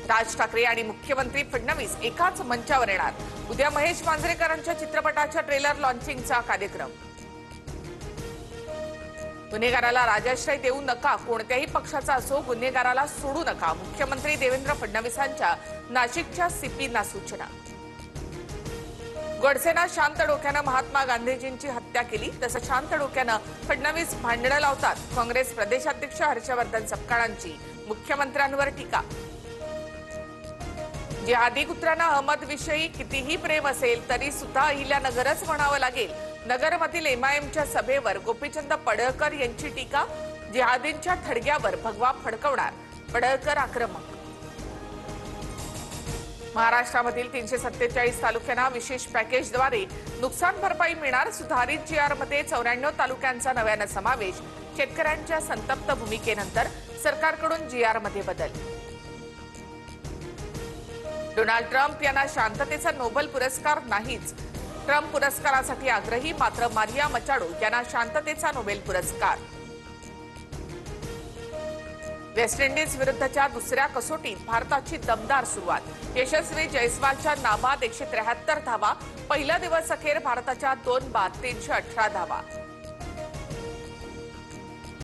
राज ठाकरे आणि मुख्यमंत्री फडणवीस एकाच मंचावर येणार। उद्या महेश मांजरेकरांच्या चित्रपटाच्या ट्रेलर लॉन्चिंगचा कार्यक्रम। गुन्हेगाराला राजाश्रय देऊ नका, कोणत्याही पक्षाचा असो गुन्हेगाराला सोडू नका, मुख्यमंत्री देवेंद्र फडणवीसांच्या नाशिकच्या सीपींना सूचना। गोडसेना शांत डोक्यानं महात्मा गांधीजींची हत्या केली, तसं शांत डोक्यानं फडणवीस भांडणं लावतात। काँग्रेस प्रदेशाध्यक्ष हर्षवर्धन सपकाळांची मुख्यमंत्र्यांवर टीका। जिहादी कुत्र्यांना अहमदविषयी कितीही प्रेम असेल तरी सुद्धा अहिल्यानगरच म्हणावं लागेल। नगरमधील एमआयएमच्या सभेवर गोपीचंद पडळकर यांची टीका। जिहादींच्या थडग्यावर भगवा फडकवणार, पडळकर आक्रमक। महाराष्ट्रामधील 347 तालुक्यांना विशेष पॅकेजद्वारे नुकसान भरपाई मिळणार। सुधारित जीआरमध्ये 94 तालुक्यांचा नव्यानं समावेश। शेतकऱ्यांच्या संतप्त भूमिकेनंतर सरकारकडून जीआरमध्ये बदल। डोनाल्ड ट्रम्प यांना शांततेचा नोबेल पुरस्कार नाहीच। ट्रम्प पुरस्कारासाठी आग्रही, मात्र मारिया मचाडो यांना शांततेचा नोबेल पुरस्कार। वेस्ट इंडिज विरुद्धच्या दुसऱ्या कसोटीत भारताची दमदार सुरुवात। यशस्वी जयस्वालच्या नाबाद 173 धावा। पहिला दिवस अखेर भारताच्या 2 बाद 318 धावा।